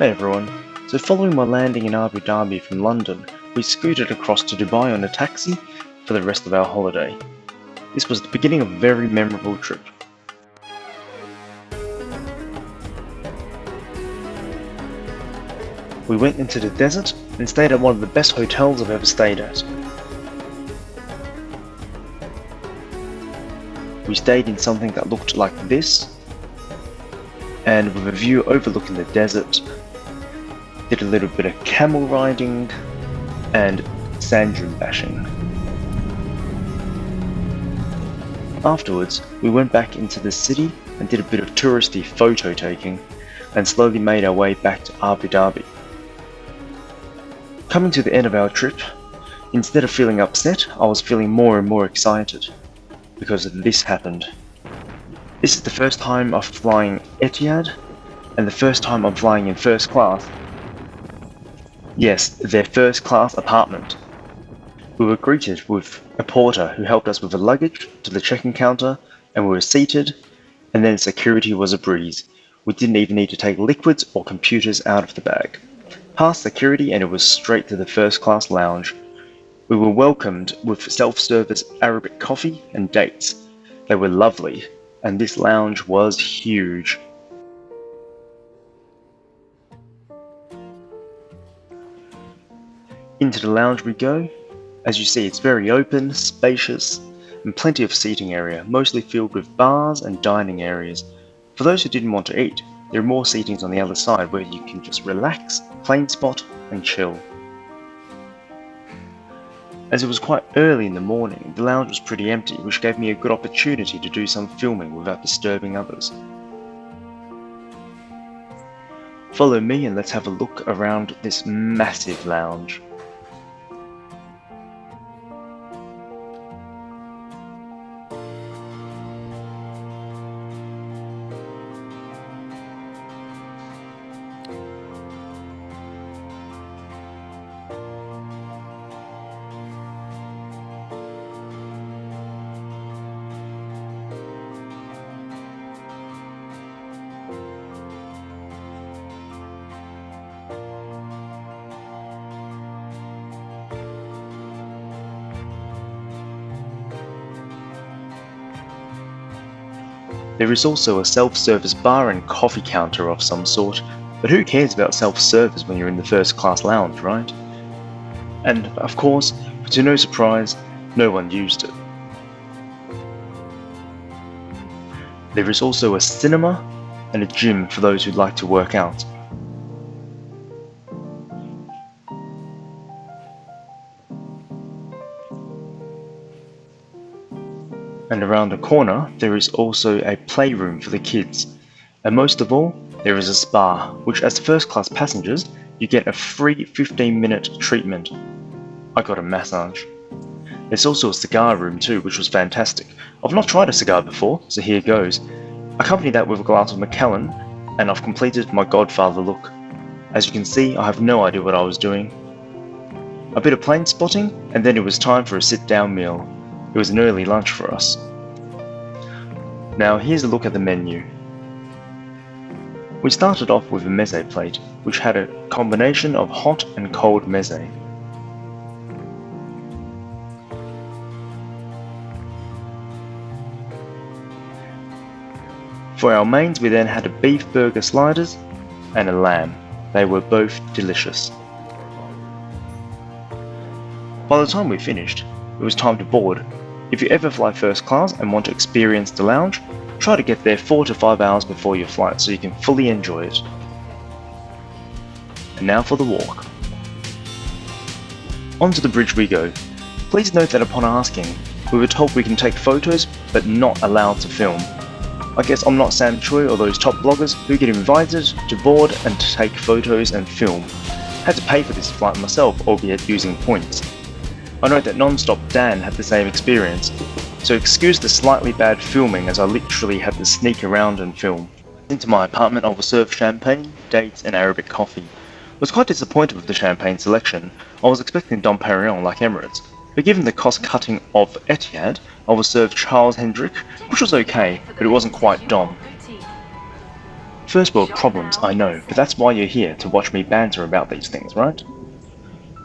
Hey everyone, so following my landing in Abu Dhabi from London, we scooted across to Dubai on a taxi for the rest of our holiday. This was the beginning of a very memorable trip. We went into the desert and stayed at one of the best hotels I've ever stayed at. We stayed in something that looked like this, and with a view overlooking the desert. Did a little bit of camel riding and sand dune bashing. Afterwards, we went back into the city and did a bit of touristy photo taking and slowly made our way back to Abu Dhabi. Coming to the end of our trip, instead of feeling upset, I was feeling more and more excited because this happened. This is the first time I'm flying Etihad and the first time I'm flying in first class. Yes, their first class apartment. We were greeted with a porter who helped us with the luggage to the check-in counter, and we were seated, and then security was a breeze. We didn't even need to take liquids or computers out of the bag. Past security and it was straight to the first class lounge. We were welcomed with self-service Arabic coffee and dates. They were lovely, and this lounge was huge. Into the lounge we go. As you see, it's very open, spacious, and plenty of seating area, mostly filled with bars and dining areas. For those who didn't want to eat, there are more seatings on the other side where you can just relax, plain spot, and chill. As it was quite early in the morning, the lounge was pretty empty, which gave me a good opportunity to do some filming without disturbing others. Follow me and let's have a look around this massive lounge. There is also a self-service bar and coffee counter of some sort, but who cares about self-service when you're in the first class lounge, right? And of course, to no surprise, no one used it. There is also a cinema and a gym for those who'd like to work out. And around the corner, there is also a playroom for the kids. And most of all, there is a spa, which as first class passengers, you get a free 15-minute treatment. I got a massage. There's also a cigar room too, which was fantastic. I've not tried a cigar before, so here goes. Accompany that with a glass of Macallan, and I've completed my Godfather look. As you can see, I have no idea what I was doing. A bit of plane spotting, and then it was time for a sit-down meal. It was an early lunch for us. Now here's a look at the menu. We started off with a meze plate, which had a combination of hot and cold meze. For our mains we then had a beef burger sliders and a lamb. They were both delicious. By the time we finished, it was time to board. If you ever fly first class and want to experience the lounge, try to get there 4 to 5 hours before your flight so you can fully enjoy it. And now for the walk. Onto the bridge we go. Please note that upon asking, we were told we can take photos but not allowed to film. I guess I'm not Sam Choi or those top bloggers who get invited to board and to take photos and film. Had to pay for this flight myself, albeit using points. I know that Non-Stop Dan had the same experience, so excuse the slightly bad filming as I literally had to sneak around and film. Into my apartment I was served champagne, dates and Arabic coffee. I was quite disappointed with the champagne selection. I was expecting Dom Perignon like Emirates, but given the cost cutting of Etihad, I was served Charles Hendrick, which was okay, but it wasn't quite Dom. First world problems, I know, but that's why you're here, to watch me banter about these things, right?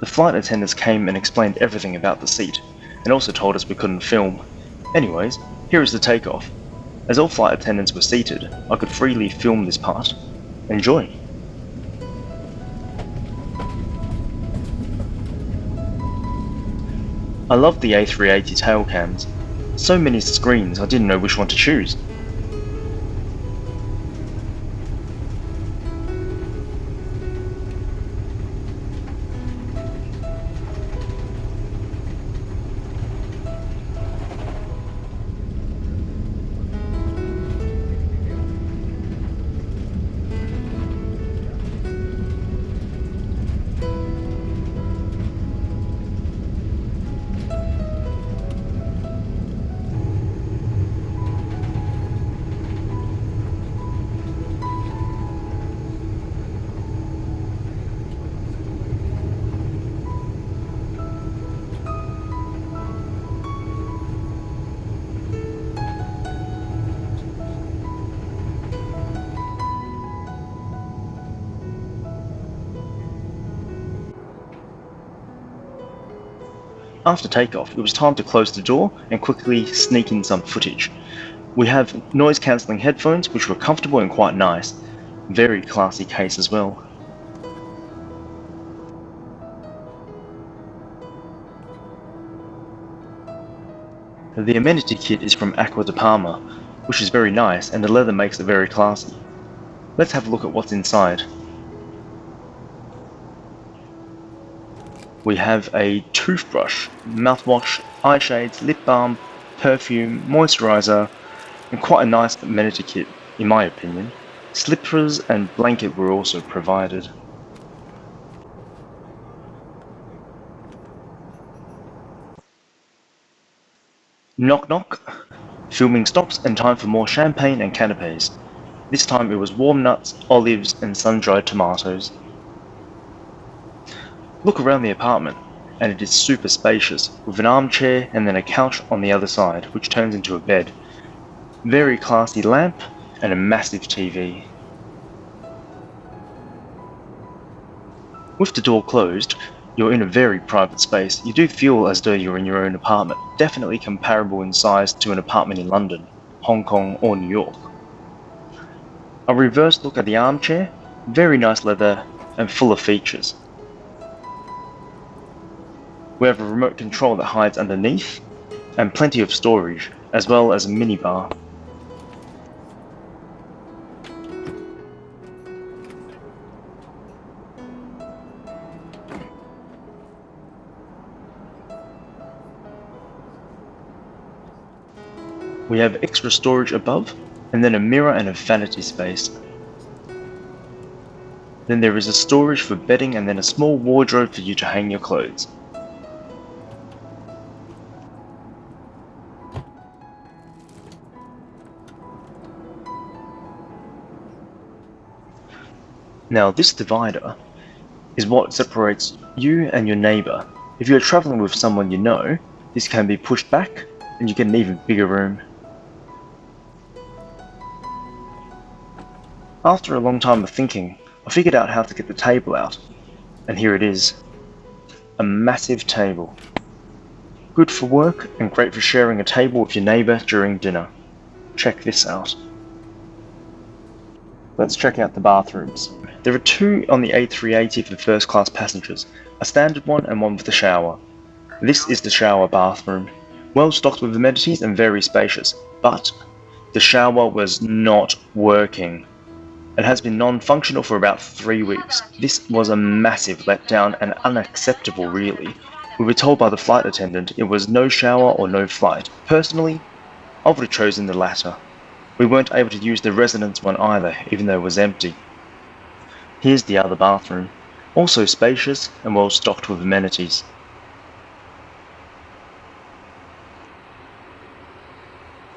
The flight attendants came and explained everything about the seat, and also told us we couldn't film. Anyways, here is the takeoff. As all flight attendants were seated, I could freely film this part. Enjoy! I love the A380 tail cams. So many screens, I didn't know which one to choose. After takeoff, it was time to close the door and quickly sneak in some footage. We have noise cancelling headphones, which were comfortable and quite nice. Very classy case as well. The amenity kit is from Aqua de Palma, which is very nice, and the leather makes it very classy. Let's have a look at what's inside. We have a toothbrush, mouthwash, eye shades, lip balm, perfume, moisturiser, and quite a nice amenity kit, in my opinion. Slippers and blanket were also provided. Knock knock. Filming stops and time for more champagne and canapes. This time it was warm nuts, olives, and sun-dried tomatoes. Look around the apartment, and it is super spacious, with an armchair and then a couch on the other side, which turns into a bed. Very classy lamp, and a massive TV. With the door closed, you're in a very private space. You do feel as though you're in your own apartment, definitely comparable in size to an apartment in London, Hong Kong, or New York. A reverse look at the armchair, very nice leather, and full of features. We have a remote control that hides underneath, and plenty of storage, as well as a minibar. We have extra storage above, and then a mirror and a vanity space. Then there is a storage for bedding and then a small wardrobe for you to hang your clothes. Now this divider is what separates you and your neighbour. If you are travelling with someone you know, this can be pushed back and you get an even bigger room. After a long time of thinking, I figured out how to get the table out, and here it is. A massive table. Good for work and great for sharing a table with your neighbour during dinner. Check this out. Let's check out the bathrooms. There are two on the A380 for first class passengers, a standard one and one with a shower. This is the shower bathroom, well stocked with amenities and very spacious, but the shower was not working. It has been non-functional for about 3 weeks. This was a massive letdown and unacceptable really. We were told by the flight attendant it was no shower or no flight. Personally, I would have chosen the latter. We weren't able to use the residence one either, even though it was empty. Here's the other bathroom, also spacious and well stocked with amenities.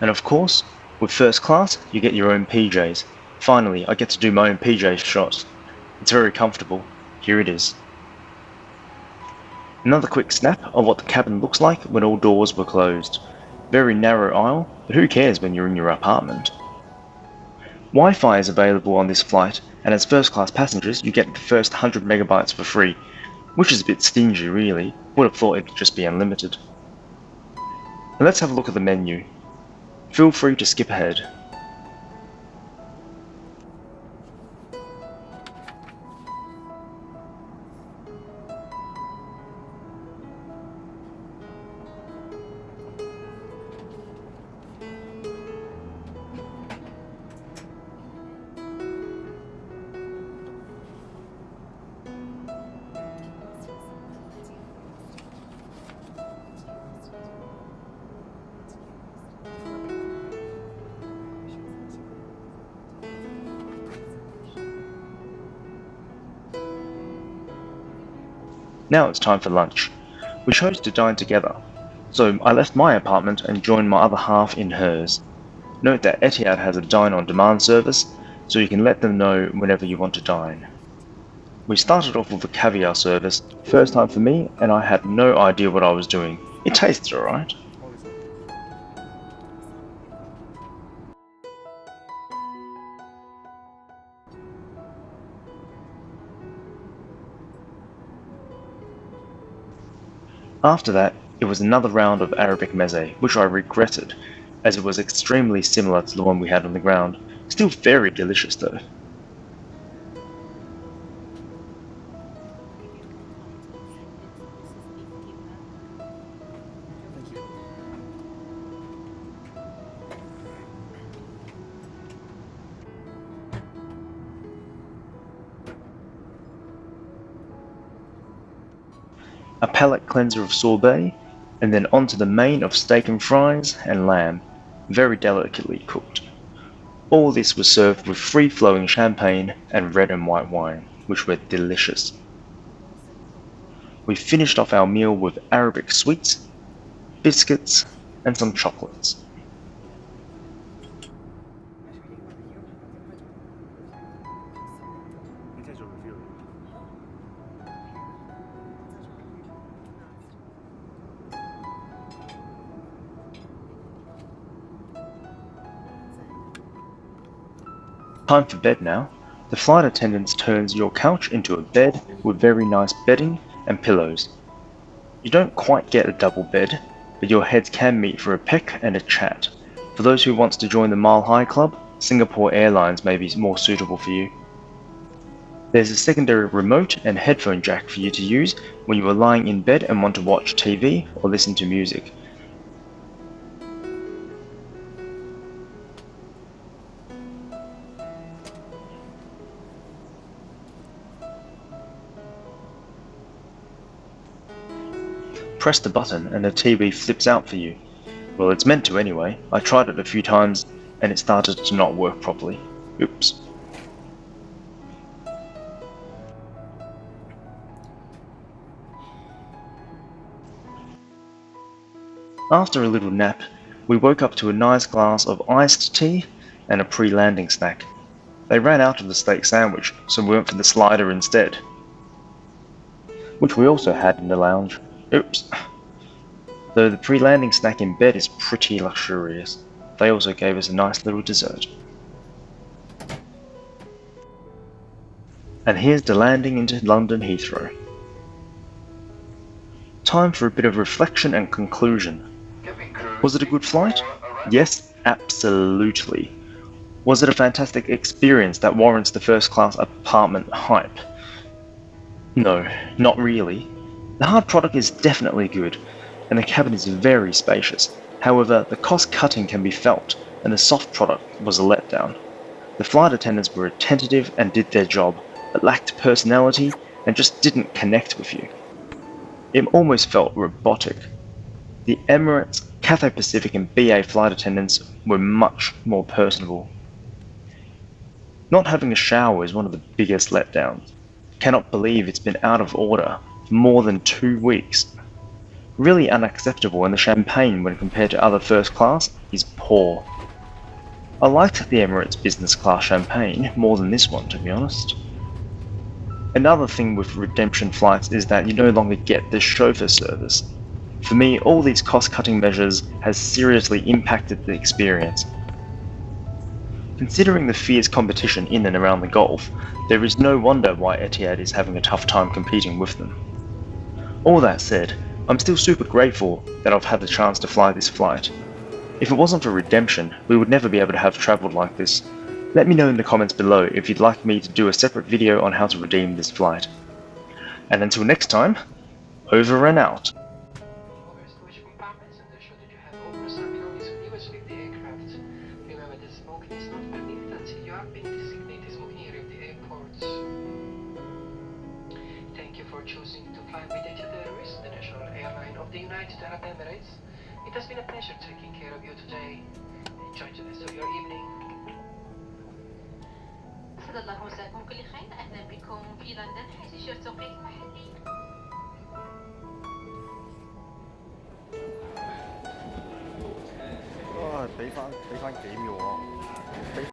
And of course, with first class, you get your own PJs. Finally, I get to do my own PJ shot. It's very comfortable. Here it is. Another quick snap of what the cabin looks like when all doors were closed. Very narrow aisle, but who cares when you're in your apartment? Wi-Fi is available on this flight, and as first class passengers you get the first 100 megabytes for free, which is a bit stingy really. Would have thought it'd just be unlimited. And let's have a look at the menu. Feel free to skip ahead. Now it's time for lunch. We chose to dine together, so I left my apartment and joined my other half in hers. Note that Etihad has a dine-on-demand service, so you can let them know whenever you want to dine. We started off with a caviar service, first time for me, and I had no idea what I was doing. It tasted alright. After that, it was another round of Arabic meze, which I regretted, as it was extremely similar to the one we had on the ground. Still very delicious though. A palate cleanser of sorbet, and then onto the main of steak and fries and lamb, very delicately cooked. All this was served with free-flowing champagne and red and white wine, which were delicious. We finished off our meal with Arabic sweets, biscuits, and some chocolates. Time for bed now. The flight attendant turns your couch into a bed with very nice bedding and pillows. You don't quite get a double bed, but your heads can meet for a peck and a chat. For those who wants to join the Mile High Club, Singapore Airlines may be more suitable for you. There's a secondary remote and headphone jack for you to use when you are lying in bed and want to watch TV or listen to music. Press the button and the TV flips out for you. Well, it's meant to anyway. I tried it a few times and it started to not work properly. Oops. After a little nap, we woke up to a nice glass of iced tea and a pre-landing snack. They ran out of the steak sandwich, so we went for the slider instead, which we also had in the lounge. Oops. Though the pre-landing snack in bed is pretty luxurious. They also gave us a nice little dessert. And here's the landing into London Heathrow. Time for a bit of reflection and conclusion. Was it a good flight? Yes, absolutely. Was it a fantastic experience that warrants the first class apartment hype? No, not really. The hard product is definitely good, and the cabin is very spacious. However, the cost cutting can be felt, and the soft product was a letdown. The flight attendants were attentive and did their job, but lacked personality and just didn't connect with you. It almost felt robotic. The Emirates, Cathay Pacific and BA flight attendants were much more personable. Not having a shower is one of the biggest letdowns. Cannot believe it's been out of order for more than 2 weeks. Really unacceptable, and the champagne when compared to other first class is poor. I liked the Emirates business class champagne more than this one, to be honest. Another thing with redemption flights is that you no longer get the chauffeur service. For me, all these cost-cutting measures has seriously impacted the experience. Considering the fierce competition in and around the Gulf, there is no wonder why Etihad is having a tough time competing with them. All that said, I'm still super grateful that I've had the chance to fly this flight. If it wasn't for redemption, we would never be able to have travelled like this. Let me know in the comments below if you'd like me to do a separate video on how to redeem this flight. And until next time, over and out. Thank you for choosing to fly with Etihad Airways, the national airline of the United Arab Emirates. It has been a pleasure taking care of you today. Enjoy the rest of your evening. أسعد الله مساكم بكل خير. أهلا بكم في لندن حيث يشير التوقيت المحلي. 俾翻幾秒我。